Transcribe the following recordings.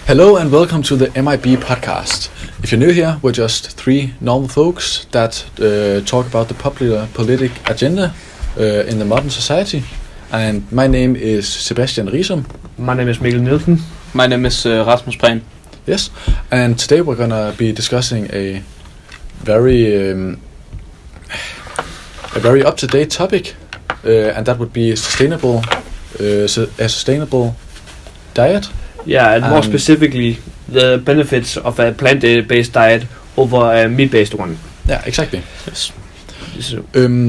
Hello and welcome to the MIB podcast. If you're new here, we're just three normal folks that talk about the popular political agenda in the modern society. And my name is Sebastian Risum. My name is Mikkel Nielsen. My name is Rasmus Prehn. Yes, and today we're gonna be discussing a very up-to-date topic, and that would be a sustainable diet. Yeah, and more specifically, the benefits of a plant-based diet over a meat-based one. Yeah, exactly. Yes.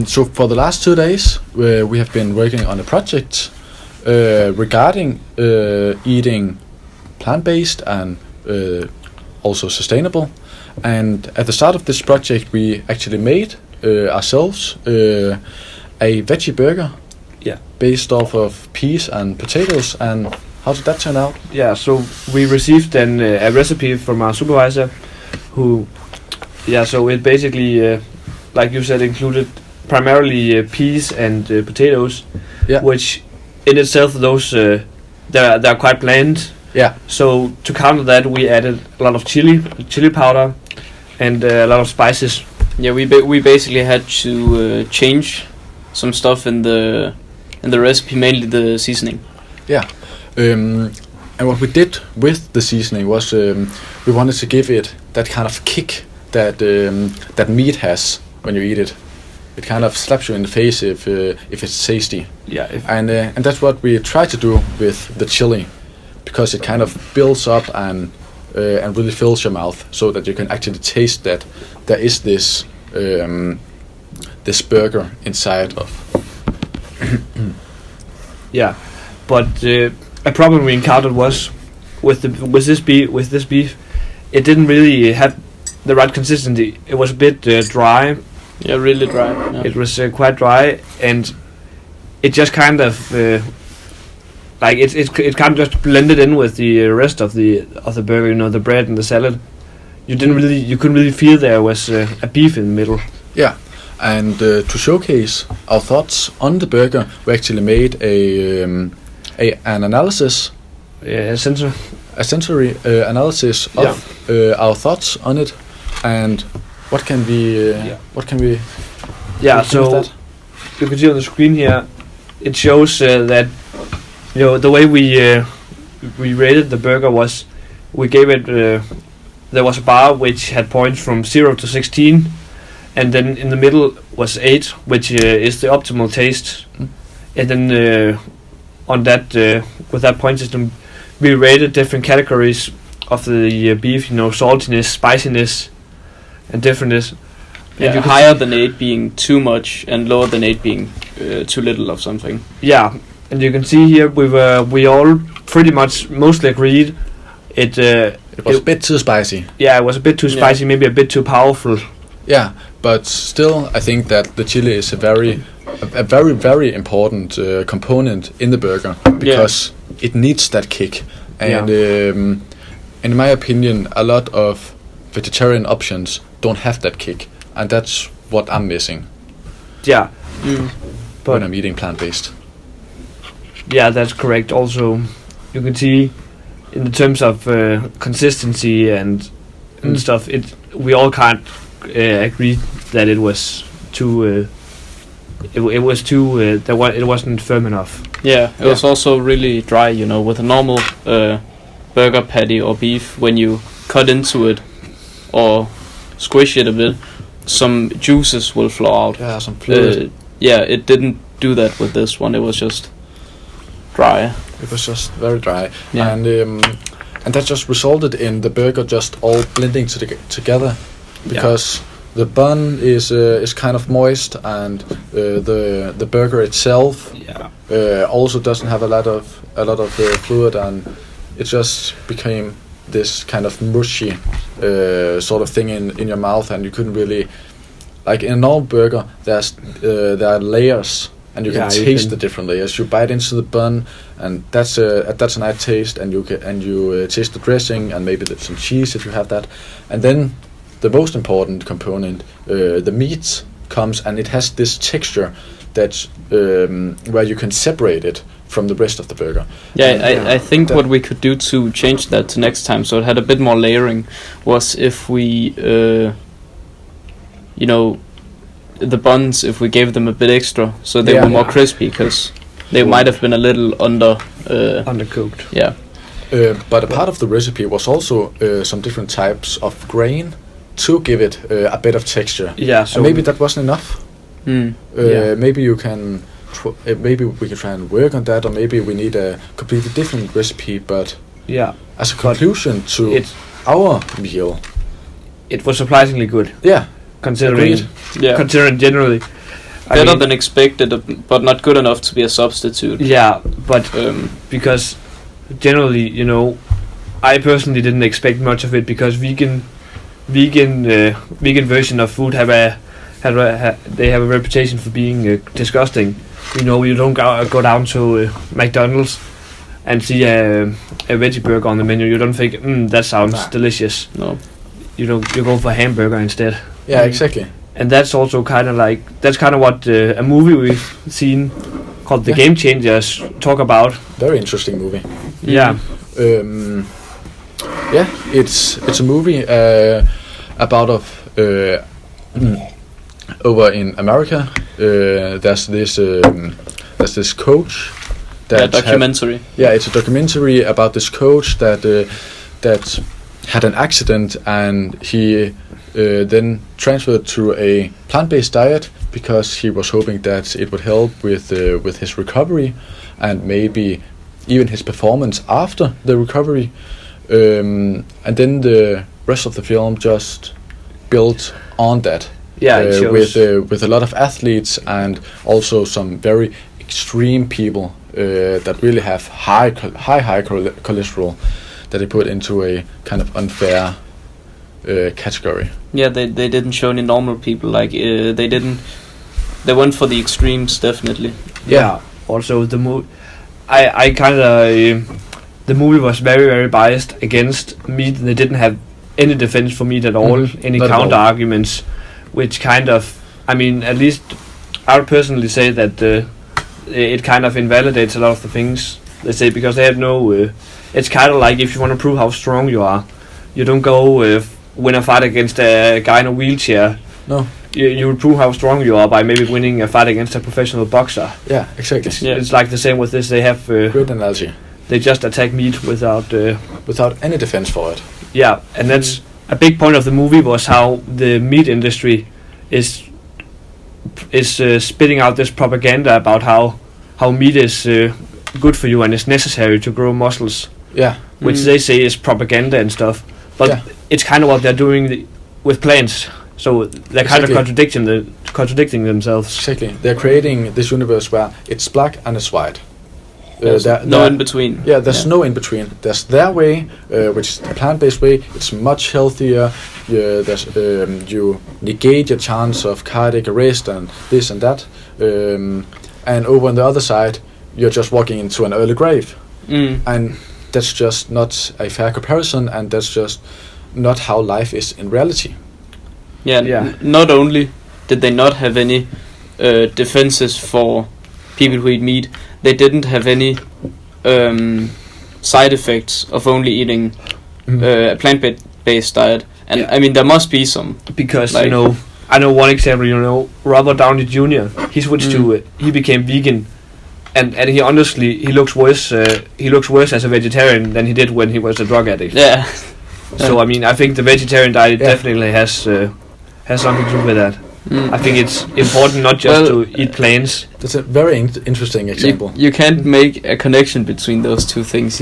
So for the last 2 days, we have been working on a project regarding eating plant-based and also sustainable. And at the start of this project, we actually made ourselves a veggie burger. Yeah. Based off of peas and potatoes. And how did that turn out? Yeah, so we received a recipe from our supervisor, so it basically, like you said, included primarily peas and potatoes, which in itself they're quite bland. Yeah. So to counter that, we added a lot of chili powder, and a lot of spices. Yeah, we basically had to change some stuff in the recipe, mainly the seasoning. Yeah. And what we did with the seasoning was we wanted to give it that kind of kick that meat has when you eat it. It kind of slaps you in the face if it's tasty. Yeah. And that's what we try to do with the chili, because it kind of builds up and really fills your mouth, so that you can actually taste that there is this burger inside of. Yeah, but a problem we encountered was with this beef, it didn't really have the right consistency. It was a bit dry. Yeah, really dry. Yeah. It was quite dry, and it just kind of it kind of just blended in with the rest of the burger. You know, the bread and the salad. You couldn't really feel there was a beef in the middle. Yeah. And to showcase our thoughts on the burger, we actually made an analysis, a sensory analysis of our thoughts on it, and what can we so that? You can see on the screen here, it shows that the way we rated the burger was, we gave it there was a bar which had points from 0 to 16. And then in the middle was 8, which is the optimal taste. And then on that, with that point system, we rated different categories of the beef. Saltiness, spiciness, and differentness. Yeah, and higher than 8 being too much, and lower than 8 being too little of something. Yeah, and you can see here we all pretty much mostly agreed. It was a bit too spicy. Yeah, it was a bit too spicy, maybe a bit too powerful. Yeah, but still, I think that the chili is a very important component in the burger, because it needs that kick. And in my opinion, a lot of vegetarian options don't have that kick, and that's what I'm missing. Yeah, when I'm eating plant-based. Yeah, that's correct. Also, you can see in the terms of consistency and stuff, we all can't agreed that it was too. It wasn't firm enough. Yeah, it was also really dry. With a normal burger patty or beef, when you cut into it or squish it a bit, some juices will flow out. Yeah, some fluid. It didn't do that with this one. It was just dry. It was just very dry, yeah. And that just resulted in the burger just all blending together. Because the bun is kind of moist, and the burger itself also doesn't have a lot of fluid, and it just became this kind of mushy sort of thing in your mouth, and you couldn't really, like in a normal burger, there are layers, and you can taste the different layers. You bite into the bun, and that's a nice taste, and you taste the dressing and maybe some cheese if you have that, and then the most important component, the meat, comes, and it has this texture that where you can separate it from the rest of the burger. I think what we could do to change that to next time, so it had a bit more layering, was if we, the buns, if we gave them a bit extra, so they were more crispy, because they might have been a little undercooked. Yeah. But a part of the recipe was also some different types of grain to give it a bit of texture. Yeah, so and maybe that wasn't enough. Maybe you can. Maybe we can try and work on that, or maybe we need a completely different recipe. But as a conclusion to our meal, it was surprisingly good. Yeah, considering generally. Better than expected, but not good enough to be a substitute. Yeah, but because generally, I personally didn't expect much of it, because vegan version of food they have a reputation for being disgusting. You don't go down to McDonald's and see a veggie burger on the menu. You don't think, that sounds delicious. No, you go for a hamburger instead. Yeah, exactly. And that's also kind of what a movie we've seen called The Game Changers talk about. Very interesting movie. Yeah. It's a movie about over in America. There's this coach. Documentary. It's a documentary about this coach that had an accident, and he then transferred to a plant-based diet because he was hoping that it would help with his recovery and maybe even his performance after the recovery. And then the rest of the film just built on that. Yeah, it shows. With a lot of athletes and also some very extreme people that really have high cholesterol that they put into a kind of unfair category. Yeah, they didn't show any normal people. Like they went for the extremes, definitely. Yeah. Also, the movie, the movie was very, very biased against meat. They didn't have any defense for meat at all, any counter arguments, which kind of, at least I would personally say that it kind of invalidates a lot of the things they say, because they have no. It's kind of like if you want to prove how strong you are, you don't go win a fight against a guy in a wheelchair. No. You will prove how strong you are by maybe winning a fight against a professional boxer. Yeah, exactly. It's like the same with this. They have great analogy. They just attack meat without any defense for it. Yeah, and that's a big point of the movie, was how the meat industry is spitting out this propaganda about how meat is good for you and is necessary to grow muscles. Yeah, which they say is propaganda and stuff, but it's kind of what they're doing with plants. So they're kind of contradicting themselves. Exactly, they're creating this universe where it's black and it's white. No in between. Yeah, there's no in between. There's their way, which is the plant-based way. It's much healthier. You negate your chance of cardiac arrest and this and that. And over on the other side, you're just walking into an early grave. And that's just not a fair comparison, and that's just not how life is in reality. Yeah. Not only did they not have any defenses for people who eat meat, they didn't have any side effects of only eating a plant-based diet. And there must be some. Because, I know one example, Robert Downey Jr., he switched to it. He became vegan. And he honestly, he looks worse as a vegetarian than he did when he was a drug addict. Yeah. So, I think the vegetarian diet definitely has something to do with that. I think it's important not just to eat plants. That's a very interesting example. You can't make a connection between those two things.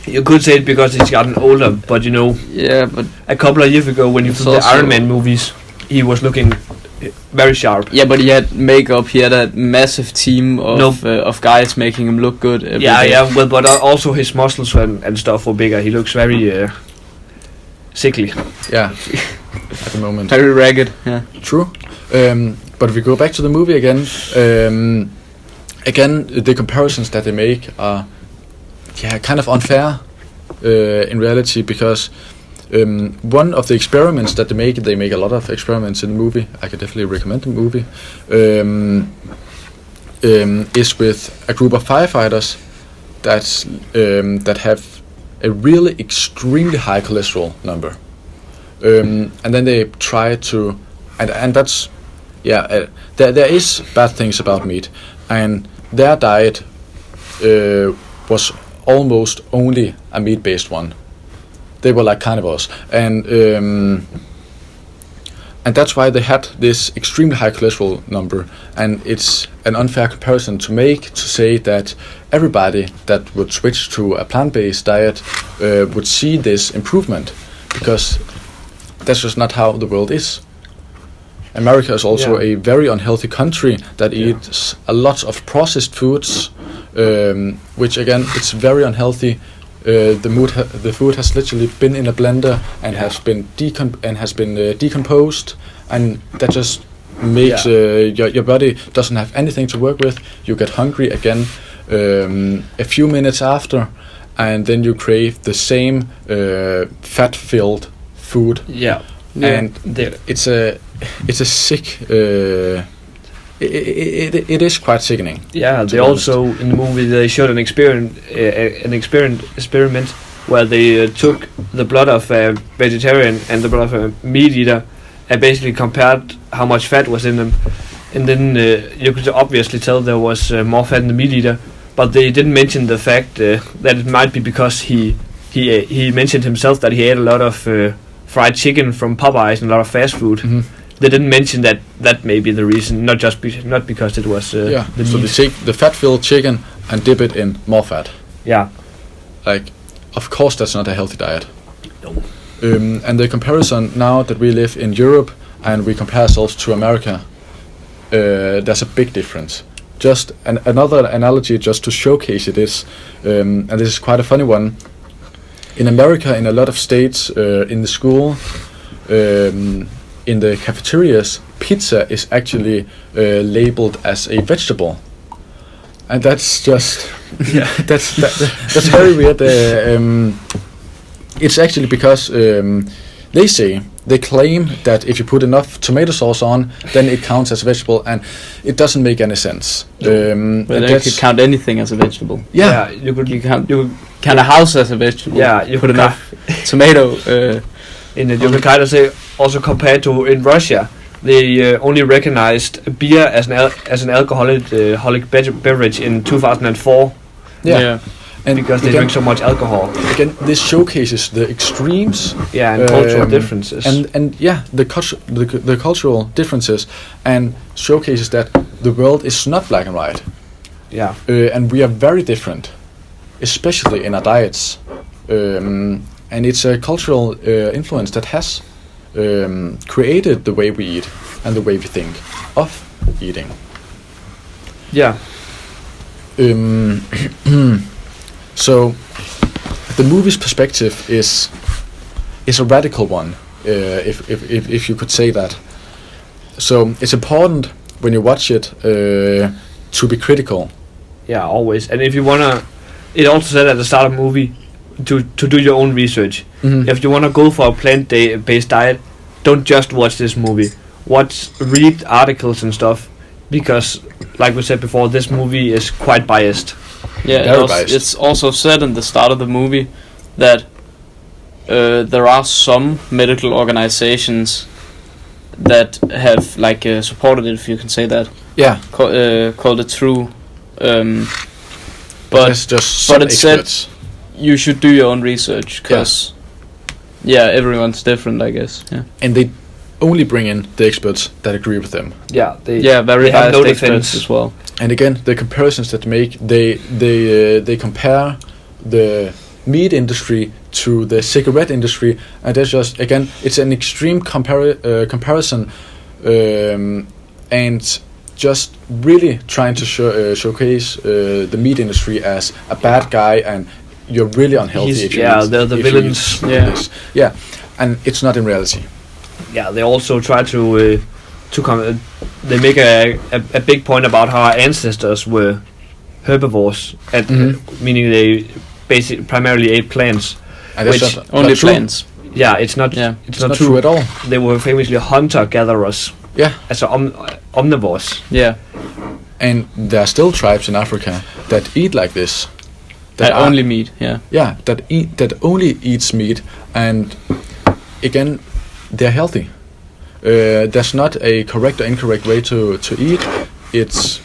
You could say it because he's gotten older, but Yeah, but a couple of years ago when you saw the Iron Man movies, he was looking very sharp. Yeah, but he had makeup. He had a massive team of guys making him look good. Well, but also his muscles and stuff were bigger. He looks very sickly. Yeah. At the moment. Very ragged, yeah. True. But if we go back to the movie again, the comparisons that they make are kind of unfair in reality, because One of the experiments that they make a lot of experiments in the movie. I could definitely recommend the movie. Is with a group of firefighters that have a really extremely high cholesterol number, and then they try to, and that's there is bad things about meat, and their diet was almost only a meat-based one. They were like carnivores, and that's why they had this extremely high cholesterol number. And it's an unfair comparison to make, to say that everybody that would switch to a plant-based diet would see this improvement, because that's just not how the world is. America is also a very unhealthy country that eats a lot of processed foods, which again, it's very unhealthy. The food has literally been in a blender and has been decomposed, and that just makes your body doesn't have anything to work with. You get hungry again a few minutes after, and then you crave the same fat-filled food. And it's a sick. It is quite sickening. Yeah, they also in the movie they showed an experiment where they took the blood of a vegetarian and the blood of a meat eater and basically compared how much fat was in them, and then you could obviously tell there was more fat in the meat eater, but they didn't mention the fact that it might be because he mentioned himself that he ate a lot of fried chicken from Popeyes and a lot of fast food. Mm-hmm. They didn't mention that may be the reason, not because it was the so meat. they take the fat-filled chicken and dip it in more fat. Yeah. Like, of course that's not a healthy diet. No. And the comparison now that we live in Europe and we compare ourselves to America, there's a big difference. Just another analogy just to showcase it is, and this is quite a funny one, in America, in a lot of states, in the school, in the cafeterias, pizza is actually labeled as a vegetable, and that's just that's very weird. It's actually because they claim that if you put enough tomato sauce on, then it counts as a vegetable, and it doesn't make any sense. But you could count anything as a vegetable. Yeah, you could count a house as a vegetable. Yeah, you put could enough tomato. In it, you can kind of say also compared to in Russia, they only recognized beer as an alcoholic beverage in 2004. Yeah. And because they drink so much alcohol. Again, this showcases the extremes. Yeah, and cultural differences. And the cultural differences, and showcases that the world is not black and white. Yeah. And we are very different, especially in our diets. And it's a cultural influence that has created the way we eat and the way we think of eating. Yeah. So the movie's perspective is a radical one, if you could say that. So it's important when you watch it to be critical. Yeah, always. And if you wanna, it also said at the start of the movie to do your own research. Mm-hmm. If you wanna go for a plant-based diet, don't just watch this movie. Read articles and stuff, because, like we said before, this movie is quite biased. Yeah, it's also said in the start of the movie that there are some medical organizations that have supported it, if you can say that. Yeah. Called it true. But it's just some experts. Said you should do your own research, because everyone's different, I guess. Yeah. And they only bring in the experts that agree with them. Yeah, they very have no experts defense as well. And again, the comparisons that they compare the meat industry to the cigarette industry, and that's just, again, it's an extreme comparison, and just really trying to showcase the meat industry as a bad guy, and you're really unhealthy if you eat, they're the villains. This. Yeah, and it's not in reality. Yeah, they also try to they make a big point about how our ancestors were herbivores, meaning they basically primarily ate plants. And that's only plants. Yeah, it's not. Yeah. It's not true at all. They were famously hunter-gatherers. Yeah. As omnivores. Yeah. And there are still tribes in Africa that eat like this. That only meat. Yeah. Yeah, that only eats meat, and again, they're healthy. There's not a correct or incorrect way to eat. It's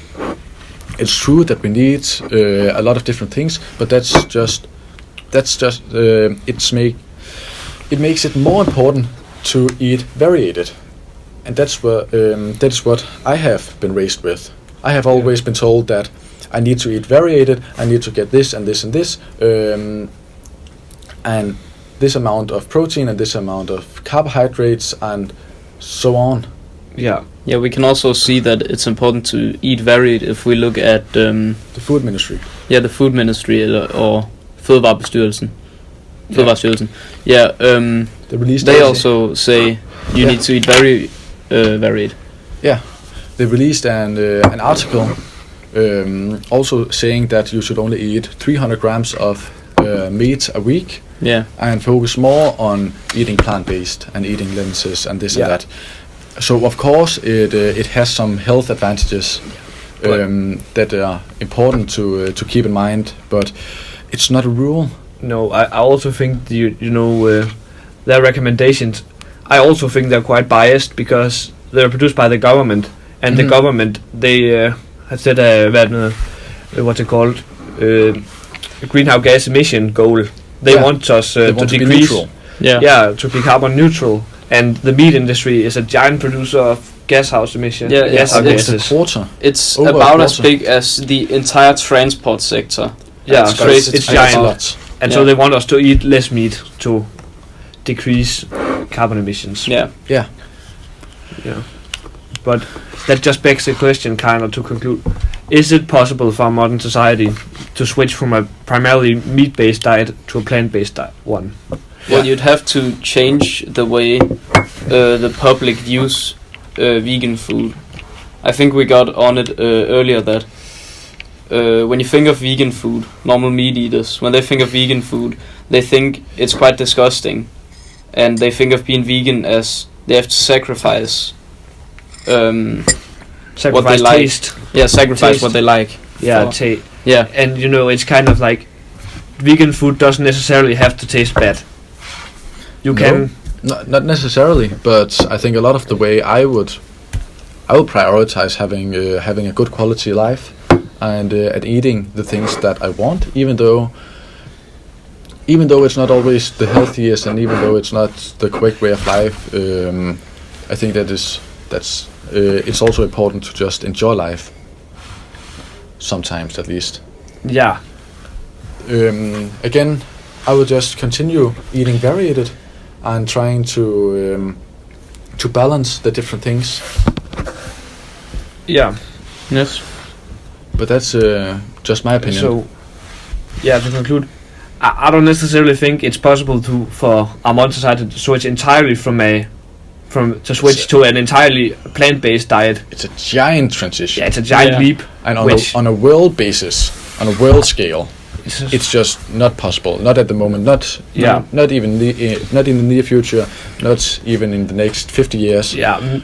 true that we need a lot of different things, but it makes it more important to eat variated, and that's what I have been raised with. I have always been told that I need to eat variated. I need to get this and this and this, and this amount of protein and this amount of carbohydrates and so on. Yeah. Yeah, we can also see that it's important to eat varied if we look at The food ministry. the food ministry or Fødevarebestyrelsen. Fødevarestyrelsen. Yeah, They released they also say you need to eat very varied. Yeah, they released an article also saying that you should only eat 300 grams of meat a week. Yeah. And focus more on eating plant-based and eating lenses and this and that. So of course it has some health advantages that are important to keep in mind, but it's not a rule. No, I also think their recommendations. I also think they're quite biased because they're produced by the government, and the government they have set what's it called, a greenhouse gas emission goal. They want us to decrease. Be neutral. Yeah, to be carbon neutral. And the meat industry is a giant producer of gas emissions. Yeah, it's about as big as the entire transport sector. Yeah, it's crazy. It's giant. And so they want us to eat less meat to decrease carbon emissions. Yeah. But that just begs the question, kind of, to conclude: is it possible for modern society to switch from a primarily meat-based diet to a plant-based one? Well, you'd have to change the way the public use vegan food. I think we got on it earlier that when you think of vegan food, normal meat eaters, when they think of vegan food, they think it's quite disgusting, and they think of being vegan as they have to sacrifice what they like. Taste. Yeah, sacrifice taste. what they like. Yeah, yeah. And it's kind of like vegan food doesn't necessarily have to taste bad. You can not necessarily, but I think a lot of the way I would prioritize having a good quality life and at eating the things that I want, even though it's not always the healthiest, and even though it's not the correct way of life. I think it's also important to just enjoy life. Sometimes, at least. Yeah. Again, I would just continue eating variated and trying to balance the different things. Yeah. Yes. But that's just my opinion. So, to conclude, I don't necessarily think it's possible for our modern society to switch entirely to an entirely plant-based diet. It's a giant transition. Yeah, it's a giant leap. And on a world basis, on a world scale, it's just not possible. Not at the moment. Not even not in the near future. Not even in the next 50 years. Yeah.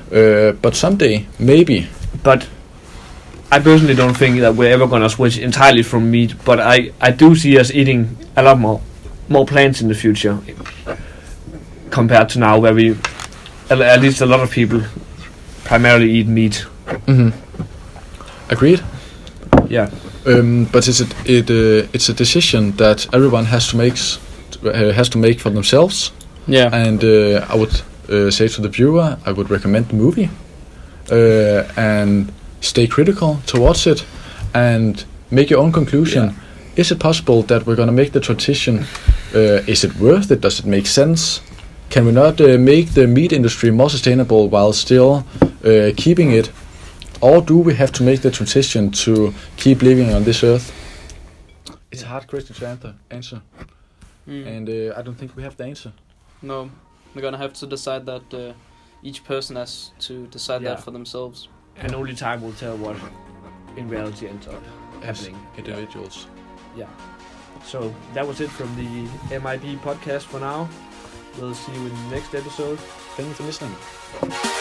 But someday, maybe. But I personally don't think that we're ever gonna switch entirely from meat. But I do see us eating a lot more plants in the future compared to now, where we, at least a lot of people, primarily eat meat. Mm-hmm. Agreed. Yeah. But it's a decision that everyone has to make for themselves. Yeah. And I would say to the viewer, I would recommend the movie and stay critical towards it and make your own conclusion. Yeah. Is it possible that we're going to make the transition? Is it worth it? Does it make sense? Can we not make the meat industry more sustainable while still keeping it? Or do we have to make the transition to keep living on this earth? It's a hard question to answer. And I don't think we have the answer. No, we're gonna have to decide that each person has to decide that for themselves. And only time will tell what in reality ends up happening. Individuals. Yeah. So that was it from the MIB podcast for now. we'll see you in the next episode. Thank you for listening.